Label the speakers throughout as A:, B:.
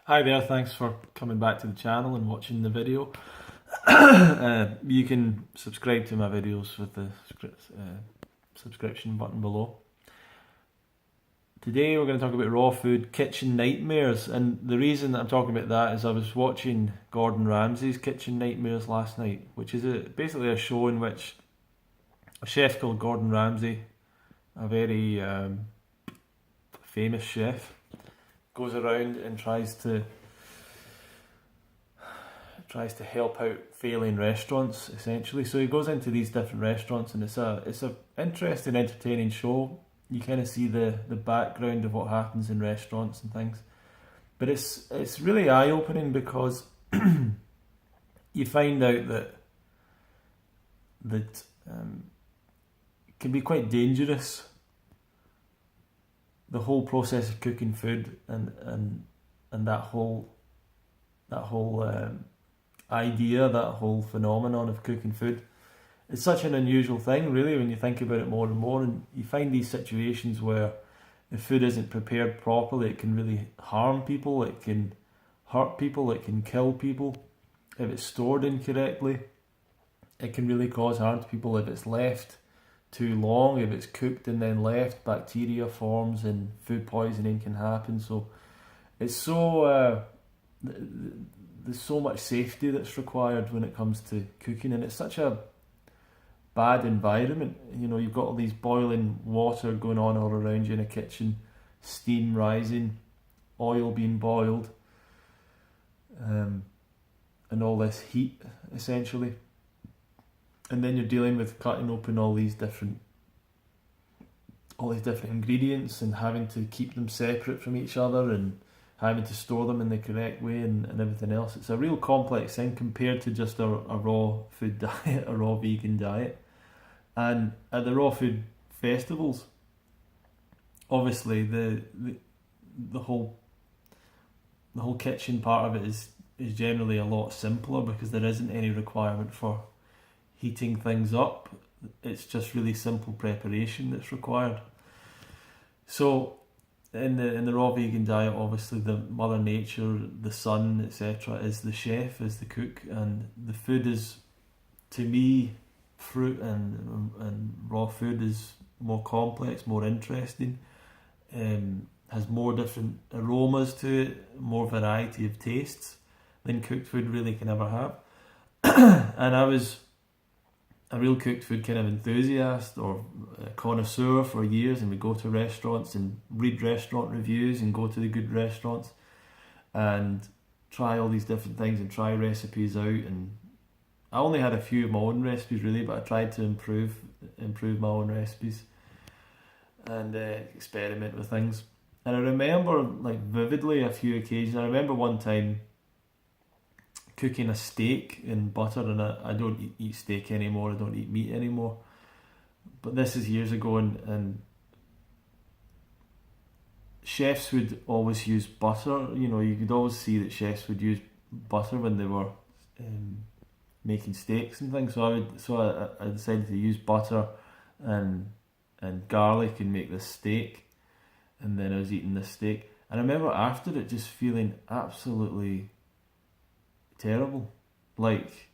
A: Hi there, thanks for coming back to the channel and watching the video. You can subscribe to my videos with the subscription button below. Today we're going to talk about raw food kitchen nightmares, and the reason that I'm talking about that is I was watching Gordon Ramsay's Kitchen Nightmares last night, which is basically a show in which a chef called Gordon Ramsay, a very famous chef, goes around and tries to help out failing restaurants, essentially. So he goes into these different restaurants, and it's a interesting, entertaining show. You kind of see the background of what happens in restaurants and things, but it's really eye opening because you find out that it can be quite dangerous. The whole process of cooking food and that whole idea, that whole phenomenon of cooking food. It's such an unusual thing, really, when you think about it more and more. And you find these situations where if food isn't prepared properly, it can really harm people, it can hurt people, it can kill people. If it's stored incorrectly, it can really cause harm to people. If it's left too long, if it's cooked and then left, bacteria forms and food poisoning can happen. So it's there's so much safety that's required when it comes to cooking, and it's such a bad environment. You know, you've got all these boiling water going on all around you in a kitchen, steam rising, oil being boiled, and all this heat essentially. And then you're dealing with cutting open all these different ingredients and having to keep them separate from each other and having to store them in the correct way and everything else. It's a real complex thing compared to just a raw food diet, a raw vegan diet. And at the raw food festivals, obviously the whole kitchen part of it is generally a lot simpler because there isn't any requirement for heating things up. It's just really simple preparation that's required. So in the raw vegan diet, obviously the mother nature, the sun, etc., is the chef, is the cook, and the food is, to me, fruit and raw food is more complex, more interesting, has more different aromas to it, more variety of tastes than cooked food really can ever have. And I was a real cooked food kind of enthusiast or connoisseur for years, and we go to restaurants and read restaurant reviews and go to the good restaurants and try all these different things and try recipes out. And I only had a few of my own recipes really, but I tried to improve my own recipes and experiment with things. And I remember, like, vividly a few occasions. I remember one time cooking a steak in butter, and I don't eat steak anymore, I don't eat meat anymore, but this is years ago, and chefs would always use butter. You know, you could always see that chefs would use butter when they were making steaks and things. So I decided to use butter and garlic and make this steak, and then I was eating this steak, and I remember after it just feeling absolutely terrible, like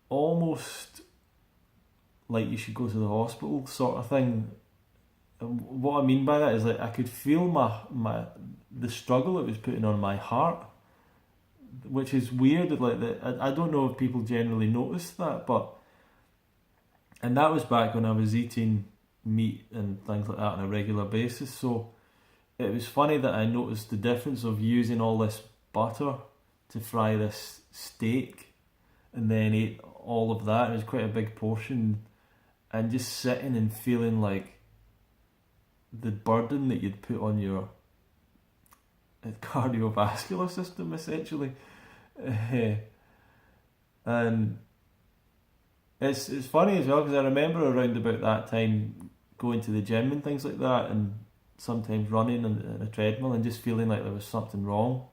A: almost like you should go to the hospital sort of thing. And what I mean by that is, like, I could feel the struggle it was putting on my heart, which is weird. Like, I don't know if people generally notice that, and that was back when I was eating meat and things like that on a regular basis. So it was funny that I noticed the difference of using all this butter to fry this steak and then ate all of that. It was quite a big portion, and just sitting and feeling like the burden that you'd put on your cardiovascular system, essentially. And it's funny as well because I remember around about that time going to the gym and things like that, and sometimes running on a treadmill and just feeling like there was something wrong,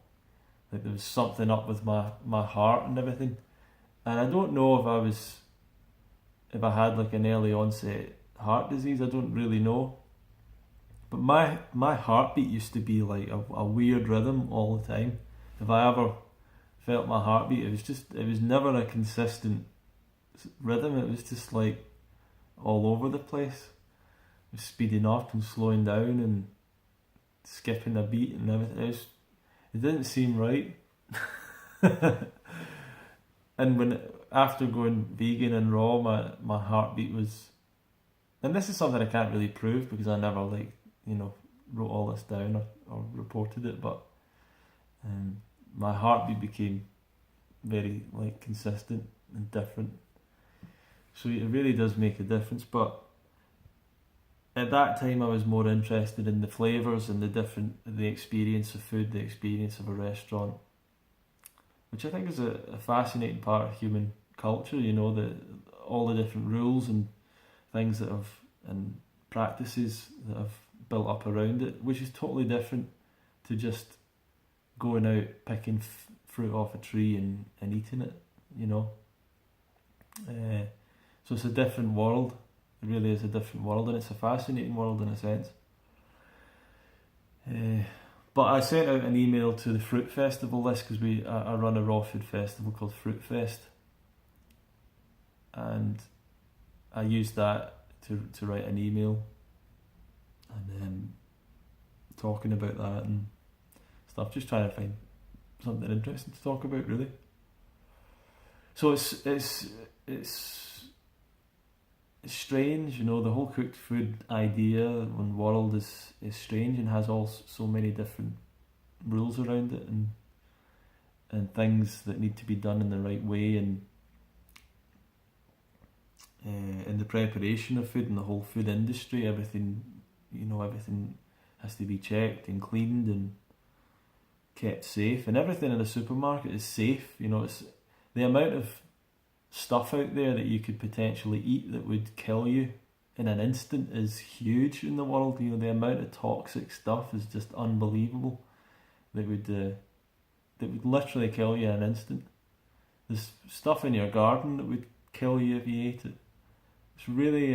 A: like there was something up with my heart and everything. And I don't know if I had like an early onset heart disease. I don't really know, But my heartbeat used to be like a weird rhythm all the time. If I ever felt my heartbeat, it was never a consistent rhythm. It was just like all over the place. It was speeding up and slowing down and skipping a beat and everything. It didn't seem right. And when after going vegan and raw, my heartbeat was, and this is something I can't really prove because I never wrote all this down or reported it, but my heartbeat became very like consistent and different. So it really does make a difference. But at that time, I was more interested in the flavors and the experience of food, the experience of a restaurant, which I think is a fascinating part of human culture. All the different rules and things and practices that have built up around it, which is totally different to just going out picking fruit off a tree and eating it. So it's a different world. It really is a different world, and it's a fascinating world in a sense. But I sent out an email to the Fruit Festival list because I run a raw food festival called Fruit Fest, and I used that to write an email and talking about that and stuff, just trying to find something interesting to talk about, really. So it's strange, the whole cooked food idea and world is strange and has so many different rules around it and things that need to be done in the right way, and in the preparation of food and the whole food industry, everything has to be checked and cleaned and kept safe, and everything in the supermarket is safe. It's the amount of stuff out there that you could potentially eat that would kill you in an instant is huge in the world. The amount of toxic stuff is just unbelievable that would literally kill you in an instant. There's stuff in your garden that would kill you if you ate it. It's really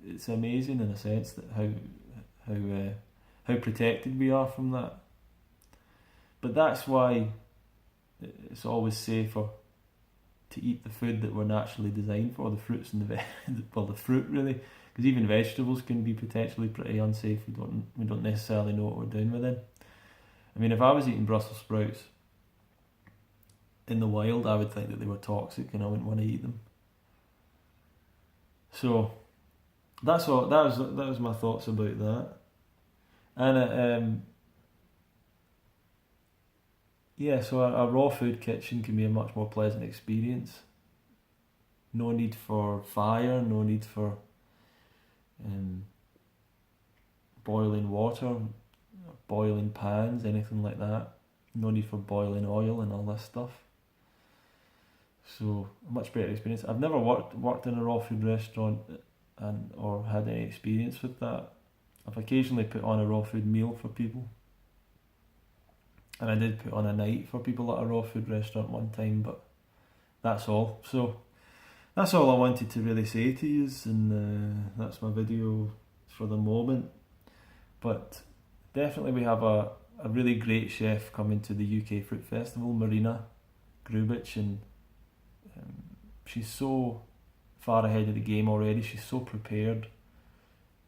A: it's amazing in a sense that how protected we are from that. But that's why it's always safer to eat the food that we're naturally designed for, the fruits and the fruit really, because even vegetables can be potentially pretty unsafe. We don't necessarily know what we're doing with them. I mean, if I was eating Brussels sprouts in the wild, I would think that they were toxic and I wouldn't want to eat them. So that's all. That was my thoughts about that. And so a raw food kitchen can be a much more pleasant experience. No need for fire, no need for boiling water, boiling pans, anything like that. No need for boiling oil and all this stuff. So a much better experience. I've never worked in a raw food restaurant or had any experience with that. I've occasionally put on a raw food meal for people. And I did put on a night for people at a raw food restaurant one time, but that's all. So that's all I wanted to really say to you, and that's my video for the moment. But definitely we have a really great chef coming to the UK Fruit Festival, Marina Grubich, and she's so far ahead of the game already. She's so prepared.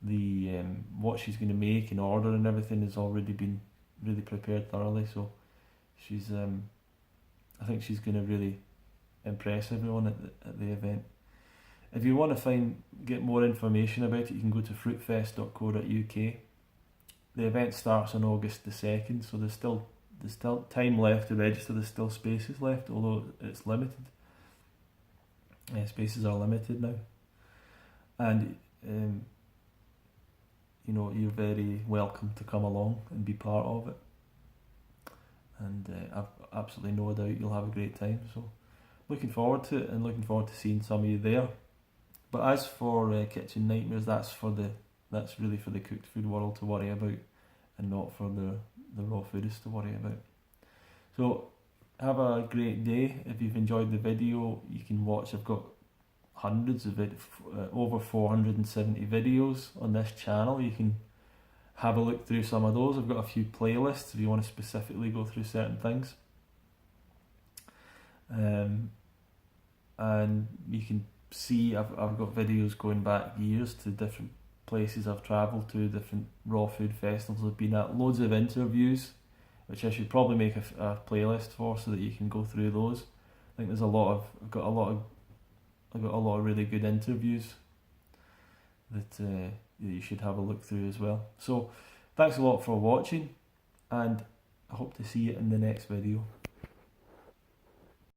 A: The what she's going to make and order and everything has already been really prepared thoroughly. So she's I think she's going to really impress everyone at the event. If you want to get more information about it, you can go to fruitfest.co.uk. The event starts on August the 2nd, so there's still time left to register. There's still spaces left, although it's limited. Spaces are limited now, and you're very welcome to come along and be part of it. And I've absolutely no doubt you'll have a great time. So looking forward to it, and looking forward to seeing some of you there. But as for Kitchen Nightmares, that's really for the cooked food world to worry about, and not for the raw foodists to worry about. So have a great day. If you've enjoyed the video, you can watch. I've got hundreds of over 470 videos on this channel. You can have a look through some of those. I've got a few playlists if you want to specifically go through certain things. And you can see I've got videos going back years to different places I've travelled to, different raw food festivals I've been at, loads of interviews, which I should probably make a playlist for so that you can go through those. I think there's I've got a lot of really good interviews that you should have a look through as well. So thanks a lot for watching, and I hope to see you in the next video.